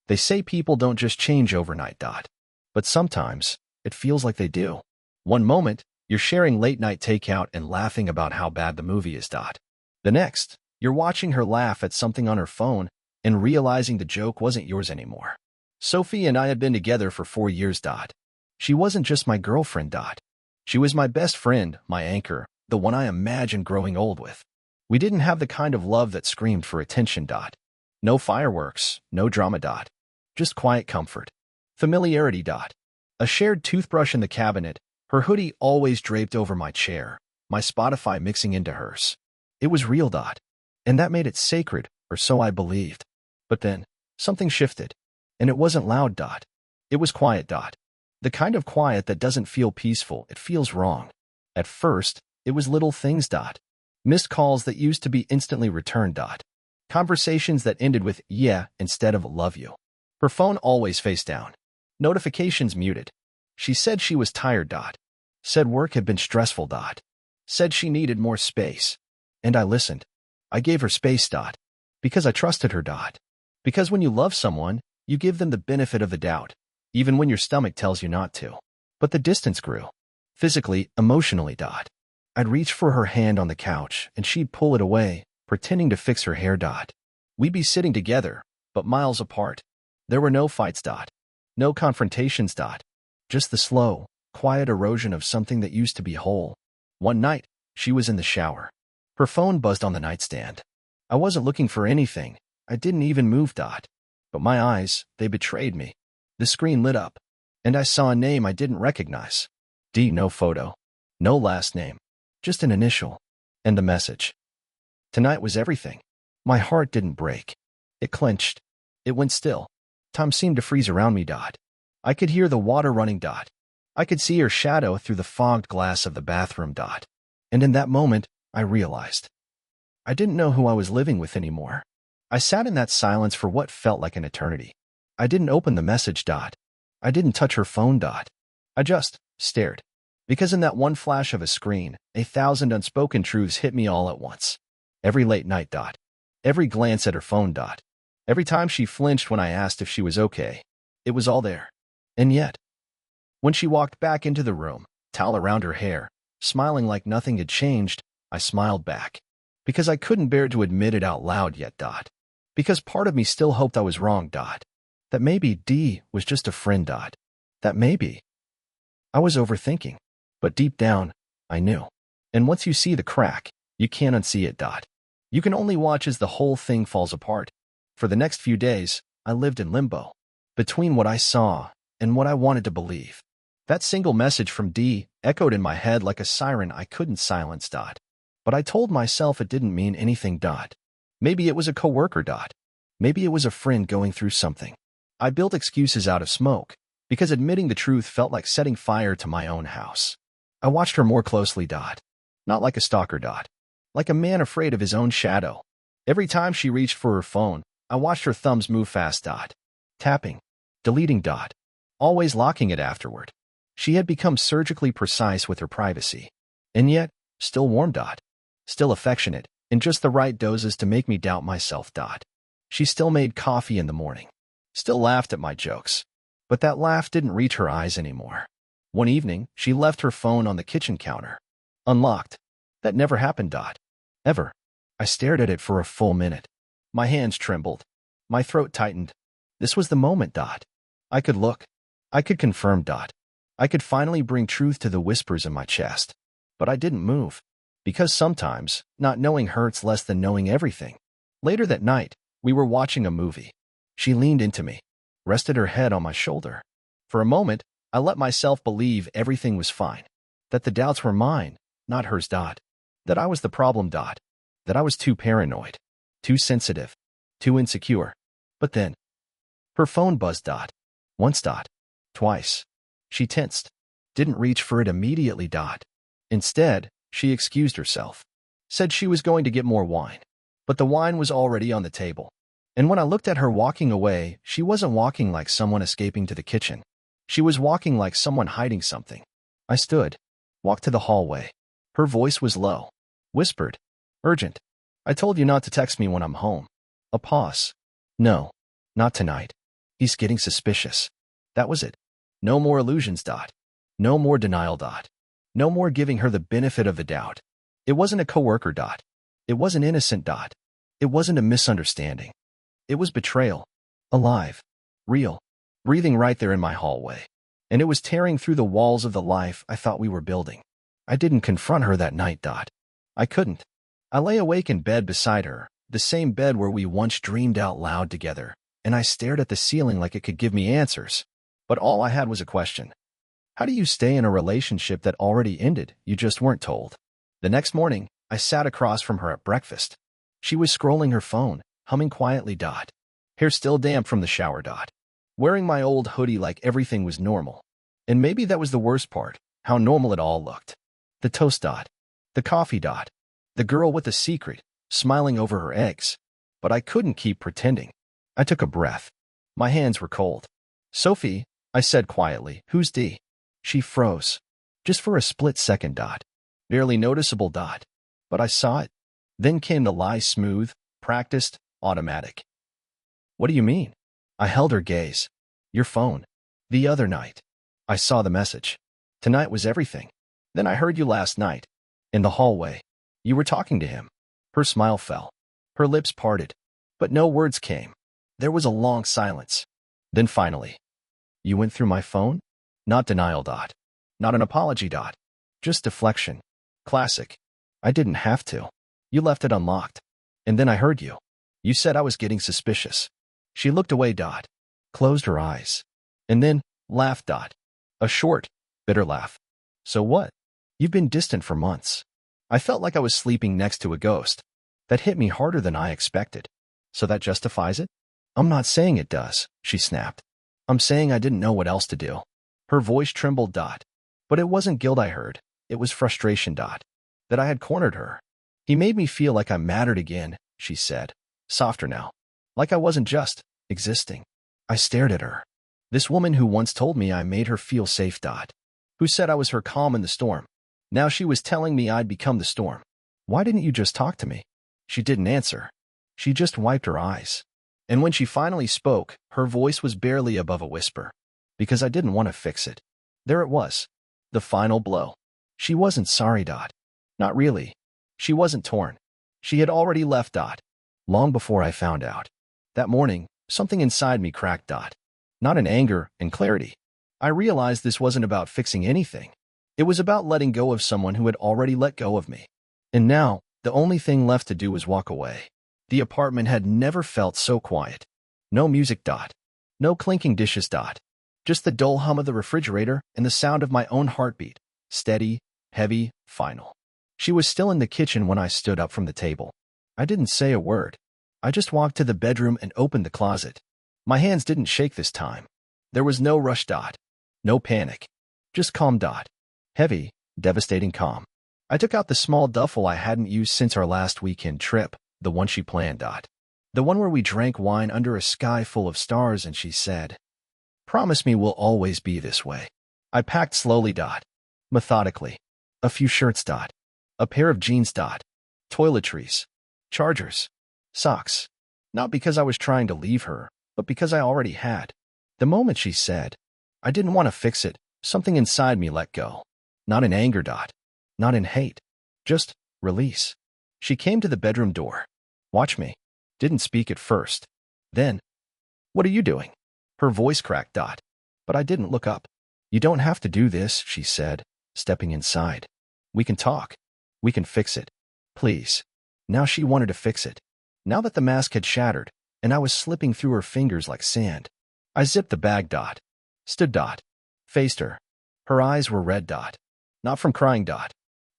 They say people don't just change overnight. But sometimes, it feels like they do. One moment, you're sharing late-night takeout and laughing about how bad the movie is. The next, you're watching her laugh at something on her phone and realizing the joke wasn't yours anymore. Sophie and I had been together for 4 years. She wasn't just my girlfriend. She was my best friend, my anchor, the one I imagined growing old with. We didn't have the kind of love that screamed for attention. No fireworks, no drama. Just quiet comfort. Familiarity. A shared toothbrush in the cabinet, her hoodie always draped over my chair, my Spotify mixing into hers. It was real. And that made it sacred, or so I believed. But then, something shifted. And it wasn't loud. It was quiet. The kind of quiet that doesn't feel peaceful, it feels wrong. At first, it was little things. Missed calls that used to be instantly returned. Conversations that ended with "yeah" instead of "love you." Her phone always face down. Notifications muted. She said she was tired. Said work had been stressful. Said she needed more space. And I listened. I gave her space. Because I trusted her. Because when you love someone, you give them the benefit of the doubt, even when your stomach tells you not to. But the distance grew. Physically, emotionally. I'd reach for her hand on the couch, and she'd pull it away, pretending to fix her hair. We'd be sitting together, but miles apart. There were no fights. No confrontations. Just the slow, quiet erosion of something that used to be whole. One night, she was in the shower. Her phone buzzed on the nightstand. I wasn't looking for anything. I didn't even move. But my eyes, they betrayed me. The screen lit up, and I saw a name I didn't recognize. No photo. No last name. Just an initial. And the message. Tonight was everything. My heart didn't break. It clenched. It went still. Time seemed to freeze around me. I could hear the water running. I could see her shadow through the fogged glass of the bathroom. And in that moment, I realized. I didn't know who I was living with anymore. I sat in that silence for what felt like an eternity. I didn't open the message. I didn't touch her phone. I just stared. Because in that one flash of a screen, 1,000 unspoken truths hit me all at once. Every late night. Every glance at her phone. Every time she flinched when I asked if she was okay. It was all there. And yet, when she walked back into the room, towel around her hair, smiling like nothing had changed, I smiled back. Because I couldn't bear to admit it out loud yet. Because part of me still hoped I was wrong. That maybe D was just a friend. That maybe I was overthinking. But deep down, I knew. And once you see the crack, you can't unsee it. You can only watch as the whole thing falls apart. For the next few days, I lived in limbo. Between what I saw and what I wanted to believe. That single message from D echoed in my head like a siren I couldn't silence. But I told myself it didn't mean anything. Maybe it was a coworker. Maybe it was a friend going through something. I built excuses out of smoke, because admitting the truth felt like setting fire to my own house. I watched her more closely. Not like a stalker. Like a man afraid of his own shadow. Every time she reached for her phone, I watched her thumbs move fast. Tapping. Deleting. Always locking it afterward. She had become surgically precise with her privacy. And yet, still warm. Still affectionate, in just the right doses to make me doubt myself. She still made coffee in the morning. Still laughed at my jokes. But that laugh didn't reach her eyes anymore. One evening, she left her phone on the kitchen counter. Unlocked. That never happened. Ever. I stared at it for a full minute. My hands trembled. My throat tightened. This was the moment. I could look. I could confirm. I could finally bring truth to the whispers in my chest. But I didn't move. Because sometimes, not knowing hurts less than knowing everything. Later that night, we were watching a movie. She leaned into me, rested her head on my shoulder. For a moment, I let myself believe everything was fine. That the doubts were mine, not hers. That I was the problem. That I was too paranoid, too sensitive, too insecure. But then, her phone buzzed. Once. Twice. She tensed. Didn't reach for it immediately. Instead, she excused herself. Said she was going to get more wine. But the wine was already on the table. And when I looked at her walking away, she wasn't walking like someone escaping to the kitchen. She was walking like someone hiding something. I stood, walked to the hallway. Her voice was low. Whispered. Urgent. I told you not to text me when I'm home. A pause. No, not tonight. He's getting suspicious. That was it. No more illusions. No more denial. No more giving her the benefit of the doubt. It wasn't a coworker. It wasn't innocent. It wasn't a misunderstanding. It was betrayal. Alive. Real. Breathing right there in my hallway. And it was tearing through the walls of the life I thought we were building. I didn't confront her that night. I couldn't. I lay awake in bed beside her, the same bed where we once dreamed out loud together, and I stared at the ceiling like it could give me answers. But all I had was a question. How do you stay in a relationship that already ended? You just weren't told. The next morning, I sat across from her at breakfast. She was scrolling her phone, humming quietly. Hair still damp from the shower. Wearing my old hoodie like everything was normal. And maybe that was the worst part, how normal it all looked. The toast. The coffee. The girl with a secret, smiling over her eggs. But I couldn't keep pretending. I took a breath. My hands were cold. Sophie, I said quietly, who's D? She froze. Just for a split second. Barely noticeable. But I saw it. Then came the lie, smooth, practiced, automatic. What do you mean? I held her gaze. Your phone. The other night. I saw the message. Tonight was everything. Then I heard you last night. In the hallway. You were talking to him. Her smile fell. Her lips parted. But no words came. There was a long silence. Then finally. You went through my phone? Not denial. Not an apology. Just deflection. Classic. I didn't have to. You left it unlocked. And then I heard you. You said I was getting suspicious. She looked away. Closed her eyes. And then laughed. A short, bitter laugh. So what? You've been distant for months. I felt like I was sleeping next to a ghost. That hit me harder than I expected. So that justifies it? I'm not saying it does, she snapped. I'm saying I didn't know what else to do. Her voice trembled. But it wasn't guilt I heard. It was frustration. That I had cornered her. He made me feel like I mattered again, she said. Softer now. Like I wasn't just existing. I stared at her. This woman who once told me I made her feel safe. Who said I was her calm in the storm. Now she was telling me I'd become the storm. Why didn't you just talk to me? She didn't answer. She just wiped her eyes. And when she finally spoke, her voice was barely above a whisper. Because I didn't want to fix it. There it was. The final blow. She wasn't sorry. Not really. She wasn't torn. She had already left. Long before I found out. That morning, something inside me cracked. Not in anger and clarity. I realized this wasn't about fixing anything. It was about letting go of someone who had already let go of me. And now, the only thing left to do was walk away. The apartment had never felt so quiet. No music. No clinking dishes. Just the dull hum of the refrigerator and the sound of my own heartbeat. Steady, heavy, final. She was still in the kitchen when I stood up from the table. I didn't say a word. I just walked to the bedroom and opened the closet. My hands didn't shake this time. There was no rush. No panic. Just calm. Heavy, devastating calm. I took out the small duffel I hadn't used since our last weekend trip, the one she planned. The one where we drank wine under a sky full of stars and she said, "Promise me we'll always be this way." I packed slowly. Methodically. A few shirts. A pair of jeans. Toiletries. Chargers. Socks. Not because I was trying to leave her, but because I already had. The moment she said, I didn't want to fix it, something inside me let go. Not in anger. Not in hate. Just release. She came to the bedroom door. Watch me. Didn't speak at first. Then, what are you doing? Her voice cracked. But I didn't look up. You don't have to do this, she said, stepping inside. We can talk. We can fix it. Please. Now she wanted to fix it. Now that the mask had shattered, and I was slipping through her fingers like sand. I zipped the bag. Stood. Faced her. Her eyes were red. Not from crying.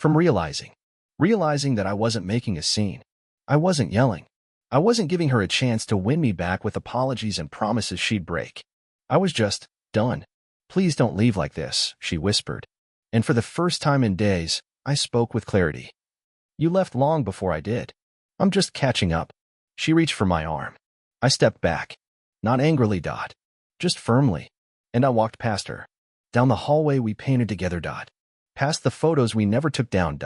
From realizing. Realizing that I wasn't making a scene. I wasn't yelling. I wasn't giving her a chance to win me back with apologies and promises she'd break. I was just done. Please don't leave like this, she whispered. And for the first time in days, I spoke with clarity. You left long before I did. I'm just catching up. She reached for my arm. I stepped back. Not angrily. Just firmly. And I walked past her. Down the hallway we painted together. Past the photos we never took down.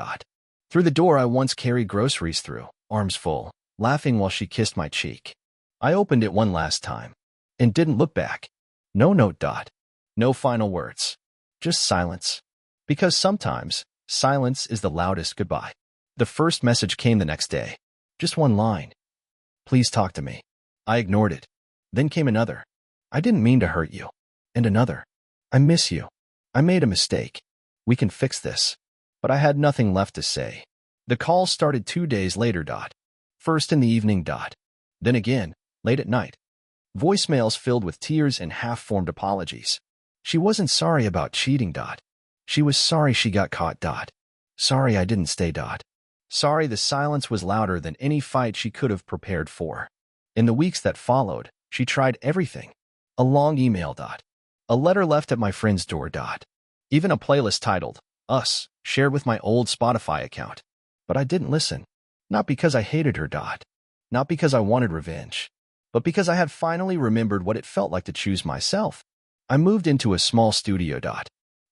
Through the door I once carried groceries through, arms full, laughing while she kissed my cheek. I opened it one last time. and didn't look back. No note dot. No final words. Just silence. Because sometimes, silence is the loudest goodbye. The first message came the next day. Just one line. Please talk to me. I ignored it. Then came another. I didn't mean to hurt you. And another. I miss you. I made a mistake. We can fix this. But I had nothing left to say. The call started 2 days later. First in the evening. Then again, late at night. Voicemails filled with tears and half-formed apologies. She wasn't sorry about cheating. She was sorry she got caught. Sorry I didn't stay. Sorry the silence was louder than any fight she could have prepared for. In the weeks that followed, she tried everything. A long email. A letter left at my friend's door. Even a playlist titled, Us, shared with my old Spotify account. But I didn't listen. Not because I hated her. Not because I wanted revenge. But because I had finally remembered what it felt like to choose myself. I moved into a small studio.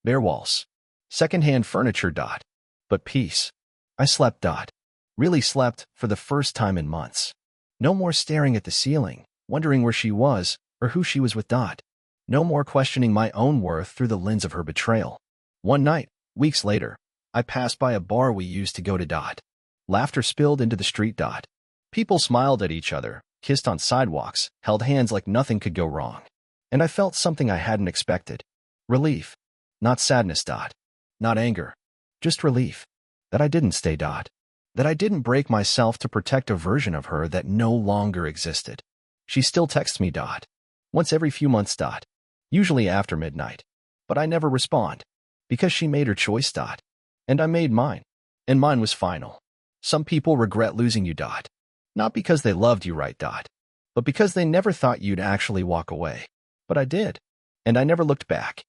Bare walls. Secondhand furniture. But peace. I slept. Really slept for the first time in months. No more staring at the ceiling, wondering where she was or who she was with. No more questioning my own worth through the lens of her betrayal. One night, weeks later, I passed by a bar we used to go to. Laughter spilled into the street. People smiled at each other, kissed on sidewalks, held hands like nothing could go wrong. And I felt something I hadn't expected. Relief. Not sadness. Not anger. Just relief. That I didn't stay. That I didn't break myself to protect a version of her that no longer existed. She still texts me. Once every few months. Usually after midnight. But I never respond. Because she made her choice. And I made mine. And mine was final. Some people regret losing you. Not because they loved you right. But because they never thought you'd actually walk away. But I did. And I never looked back.